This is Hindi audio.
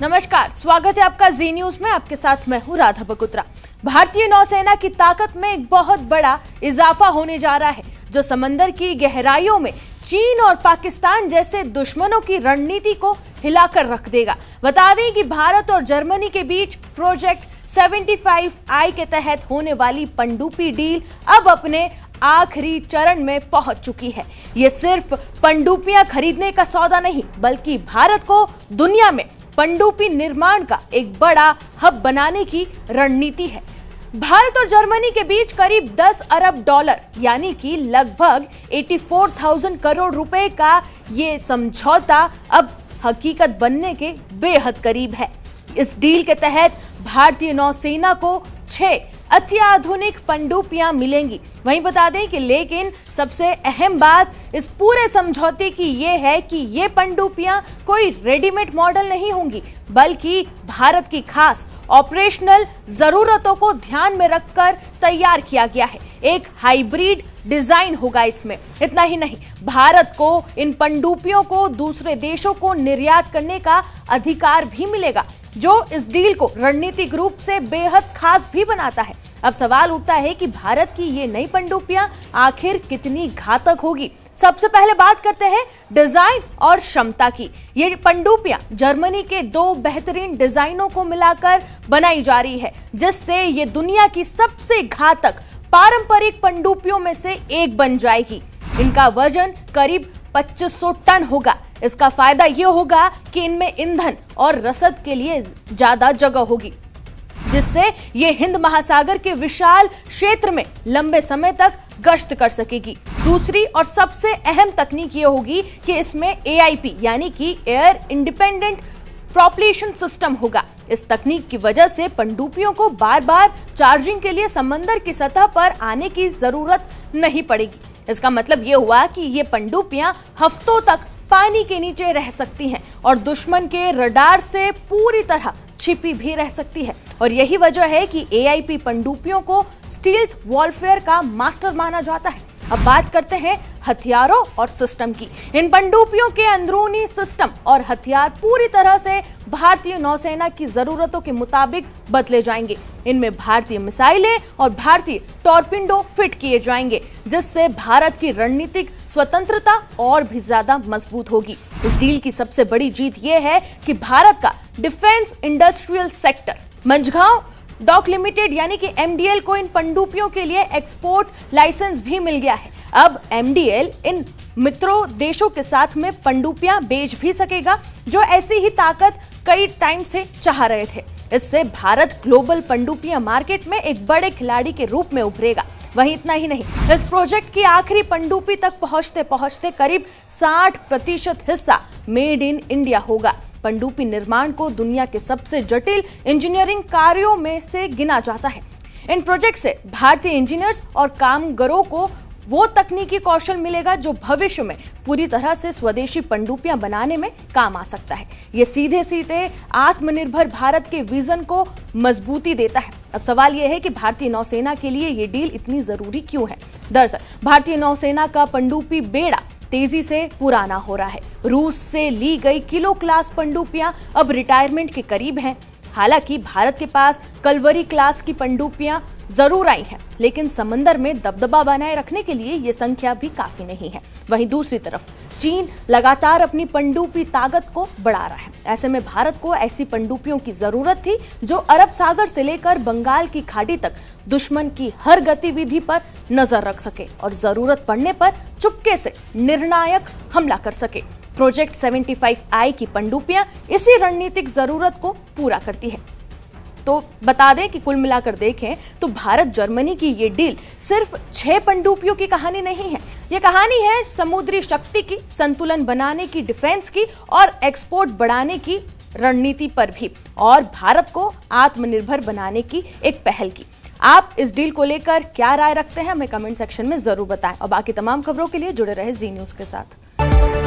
नमस्कार, स्वागत है आपका जी न्यूज में। आपके साथ मैं हूं राधा बकुत्रा। भारतीय नौसेना की ताकत में एक बहुत बड़ा इजाफा होने जा रहा है, जो समंदर की गहराइयों में चीन और पाकिस्तान जैसे दुश्मनों की रणनीति को हिलाकर रख देगा। बता दें कि भारत और जर्मनी के बीच प्रोजेक्ट 75I के तहत होने वाली पनडुब्बी डील अब अपने आखिरी चरण में पहुंच चुकी है। ये सिर्फ पनडुब्बियां खरीदने का सौदा नहीं, बल्कि भारत को दुनिया में पनडुब्बी निर्माण का एक बड़ा हब बनाने की रणनीति है। भारत और जर्मनी के बीच करीब 10 अरब डॉलर यानी कि लगभग 84,000 करोड़ रुपए का ये समझौता अब हकीकत बनने के बेहद करीब है। इस डील के तहत भारतीय नौसेना को 6 अत्याधुनिक पनडुब्बियां मिलेंगी। वहीं बता दें कि लेकिन सबसे अहम बात इस पूरे समझौते की यह है कि ये पनडुब्बियां कोई रेडीमेड मॉडल नहीं होंगी, बल्कि भारत की खास ऑपरेशनल जरूरतों को ध्यान में रखकर तैयार किया गया है। एक हाइब्रिड डिजाइन होगा इसमें। इतना ही नहीं, भारत को इन पनडुब्बियों को दूसरे देशों को निर्यात करने का अधिकार भी मिलेगा, जो इस डील को रणनीतिक रूप से बेहद खास भी बनाता है। अब सवाल उठता है कि भारत की ये नई पनडुब्बियां आखिर कितनी घातक होगी। सबसे पहले बात करते हैं डिजाइन और क्षमता की। ये पनडुब्बियां जर्मनी के 2 बेहतरीन डिजाइनों को मिलाकर बनाई जा रही है, जिससे ये दुनिया की सबसे घातक पारंपरिक पनडुब्बियों में से एक बन जाएगी। इनका वजन करीब 2500 टन होगा। इसका फायदा यह होगा कि इनमें ईंधन और रसद के लिए ज्यादा जगह होगी, जिससे ये हिंद महासागर के विशाल क्षेत्र में लंबे समय तक गश्त कर सकेगी। दूसरी और सबसे अहम तकनीक ये होगी कि इसमें AIP यानी कि एयर इंडिपेंडेंट प्रोपल्शन सिस्टम होगा। इस तकनीक की वजह से पनडुब्बियों को बार बार चार्जिंग के लिए समंदर की सतह पर आने की जरूरत नहीं पड़ेगी। इसका मतलब ये हुआ कि ये पनडुब्बियां हफ्तों तक पानी के नीचे रह सकती हैं और दुश्मन के रडार से पूरी तरह छिपी भी रह सकती है। और यही वजह है कि AIP पनडुब्बियों को स्टील्थ वॉरफेयर का मास्टर माना जाता है। अब बात करते हैं हथियारों और सिस्टम की। इन पनडुब्बियों के अंदरूनी सिस्टम और हथियार पूरी तरह से भारतीय नौसेना की जरूरतों के मुताबिक बदले जाएंगे। इनमें भारतीय मिसाइलें और भारतीय टॉर्पिडो फिट किए जाएंगे, जिससे भारत की रणनीतिक स्वतंत्रता और भी ज्यादा मजबूत होगी। इस डील की सबसे बड़ी जीत यह है कि भारत का defence industrial sector Mazagon dock limited यानी कि MDL को इन पनडुब्बियों के लिए एक्सपोर्ट लाइसेंस भी मिल गया है। अब MDL इन मित्रों देशों के साथ में पनडुब्बियां बेच भी सकेगा, जो ऐसी ही ताकत कई टाइम से चाह रहे थे। इससे भारत ग्लोबल पनडुब्बियां मार्केट में एक बड़े खिलाड़ी के रूप में उभरेगा। वहीं इतना ही नहीं, इस प्रोजेक्ट की आखिरी पनडुब्बी तक पहुंचते पहुंचते करीब 60% हिस्सा मेड इन इंडिया होगा। पनडुब्बी निर्माण को दुनिया के सबसे जटिल इंजीनियरिंग कार्यों में से गिना जाता है। इन प्रोजेक्ट से भारतीय इंजीनियर्स और कामगारों को वो तकनीकी कौशल मिलेगा जो भविष्य में पूरी तरह से स्वदेशी पनडुब्बियां बनाने में काम आ सकता है। ये सीधे सीधे आत्मनिर्भर भारत के विजन को मजबूती देता है। अब सवाल यह है कि भारतीय नौसेना के लिए ये डील इतनी जरूरी क्यों है। दरअसल भारतीय नौसेना का पनडुब्बी बेड़ा तेजी से पुराना हो रहा है। रूस से ली गई किलो क्लास पनडुब्बियां अब रिटायरमेंट के करीब हैं। हालांकि भारत के पास कलवरी क्लास की पनडुब्बियां जरूर आई हैं, लेकिन समंदर में दबदबा बनाए रखने के लिए ये संख्या भी काफी नहीं है। वहीं दूसरी तरफ चीन लगातार अपनी पनडुब्बी ताकत को बढ़ा रहा है। ऐसे में भारत को ऐसी पनडुब्बियों की जरूरत थी जो अरब सागर से लेकर बंगाल की खाड़ी तक दुश्मन की हर गतिविधि पर नजर रख सके और जरूरत पड़ने पर चुपके से निर्णायक हमला कर सके। प्रोजेक्ट 75I की पनडुब्बियां इसी रणनीतिक जरूरत को पूरा करती है। तो बता दें कि कुल मिलाकर देखें तो भारत जर्मनी की ये डील सिर्फ 6 पनडुब्बियों की कहानी नहीं है। ये कहानी है समुद्री शक्ति की, संतुलन बनाने की, डिफेंस की और एक्सपोर्ट बढ़ाने की रणनीति पर भी, और भारत को आत्मनिर्भर बनाने की एक पहल की। आप इस डील को लेकर क्या राय रखते हैं, हमें कमेंट सेक्शन में जरूर बताएं और बाकी तमाम खबरों के लिए जुड़े रहे जी न्यूज के साथ।